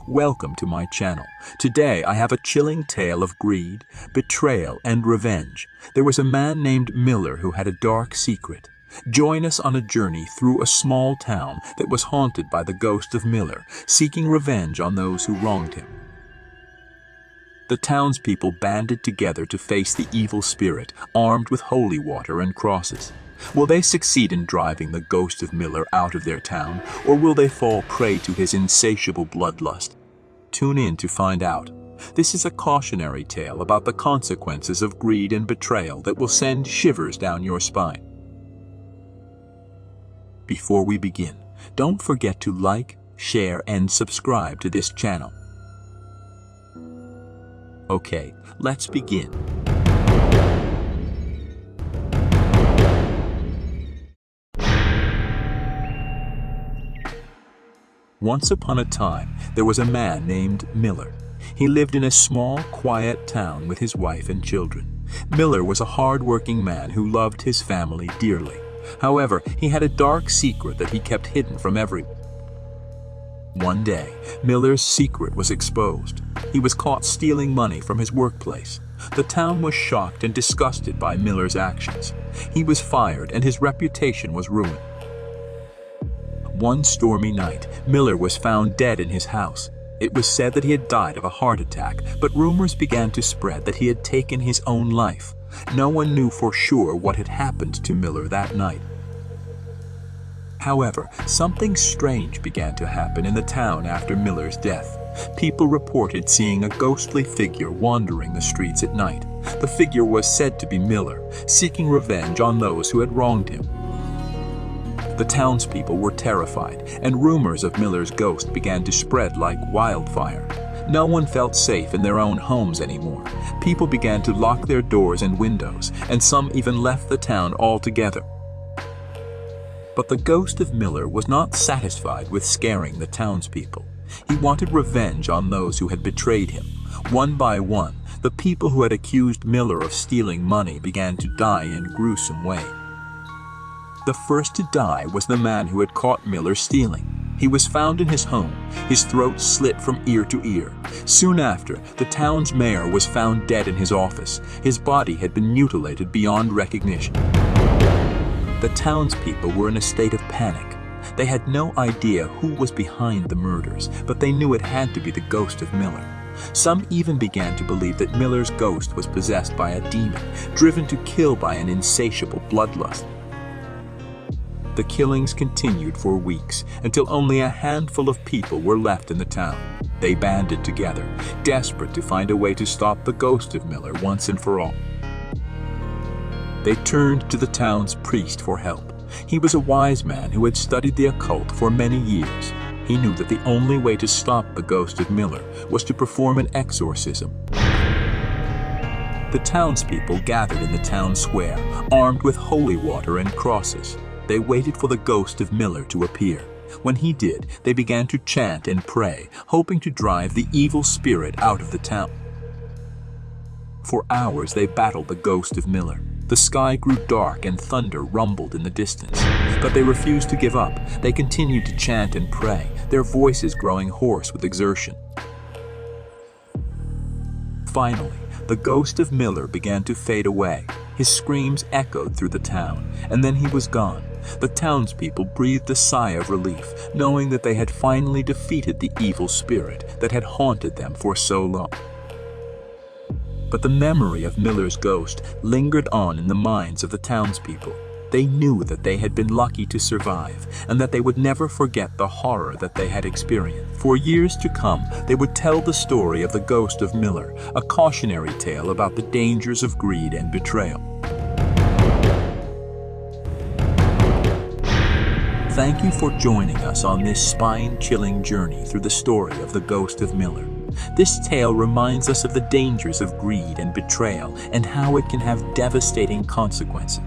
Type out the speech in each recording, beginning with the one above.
welcome to my channel. Today I have a chilling tale of greed, betrayal, and revenge. There was a man named Miller who had a dark secret. Join us on a journey through a small town that was haunted by the ghost of Miller, seeking revenge on those who wronged him. The townspeople banded together to face the evil spirit, armed with holy water and crosses. Will they succeed in driving the ghost of Miller out of their town, or will they fall prey to his insatiable bloodlust? Tune in to find out. This is a cautionary tale about the consequences of greed and betrayal that will send shivers down your spine. Before we begin, don't forget to like, share, and subscribe to this channel. Okay, let's begin. Once upon a time, there was a man named Miller. He lived in a small, quiet town with his wife and children. Miller was a hard-working man who loved his family dearly. However, he had a dark secret that he kept hidden from everyone. One day, Miller's secret was exposed. He was caught stealing money from his workplace. The town was shocked and disgusted by Miller's actions. He was fired and his reputation was ruined. One stormy night, Miller was found dead in his house. It was said that he had died of a heart attack, but rumors began to spread that he had taken his own life. No one knew for sure what had happened to Miller that night. However, something strange began to happen in the town after Miller's death. People reported seeing a ghostly figure wandering the streets at night. The figure was said to be Miller, seeking revenge on those who had wronged him. The townspeople were terrified, and rumors of Miller's ghost began to spread like wildfire. No one felt safe in their own homes anymore. People began to lock their doors and windows, and some even left the town altogether. But the ghost of Miller was not satisfied with scaring the townspeople. He wanted revenge on those who had betrayed him. One by one, the people who had accused Miller of stealing money began to die in a gruesome way. The first to die was the man who had caught Miller stealing. He was found in his home, his throat slit from ear to ear. Soon after, the town's mayor was found dead in his office. His body had been mutilated beyond recognition. The townspeople were in a state of panic. They had no idea who was behind the murders, but they knew it had to be the ghost of Miller. Some even began to believe that Miller's ghost was possessed by a demon, driven to kill by an insatiable bloodlust. The killings continued for weeks, until only a handful of people were left in the town. They banded together, desperate to find a way to stop the ghost of Miller once and for all. They turned to the town's priest for help. He was a wise man who had studied the occult for many years. He knew that the only way to stop the ghost of Miller was to perform an exorcism. The townspeople gathered in the town square, armed with holy water and crosses. They waited for the ghost of Miller to appear. When he did, they began to chant and pray, hoping to drive the evil spirit out of the town. For hours they battled the ghost of Miller. The sky grew dark and thunder rumbled in the distance. But they refused to give up. They continued to chant and pray, their voices growing hoarse with exertion. Finally, the ghost of Miller began to fade away. His screams echoed through the town, and then he was gone. The townspeople breathed a sigh of relief, knowing that they had finally defeated the evil spirit that had haunted them for so long. But the memory of Miller's ghost lingered on in the minds of the townspeople. They knew that they had been lucky to survive, and that they would never forget the horror that they had experienced. For years to come, they would tell the story of the ghost of Miller, a cautionary tale about the dangers of greed and betrayal. Thank you for joining us on this spine-chilling journey through the story of the ghost of Miller. This tale reminds us of the dangers of greed and betrayal and how it can have devastating consequences.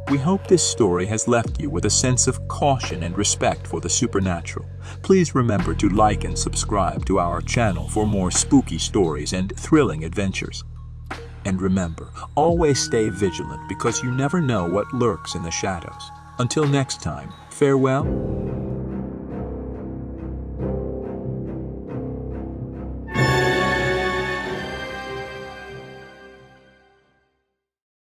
We hope this story has left you with a sense of caution and respect for the supernatural. Please remember to like and subscribe to our channel for more spooky stories and thrilling adventures. And remember, always stay vigilant because you never know what lurks in the shadows. Until next time, farewell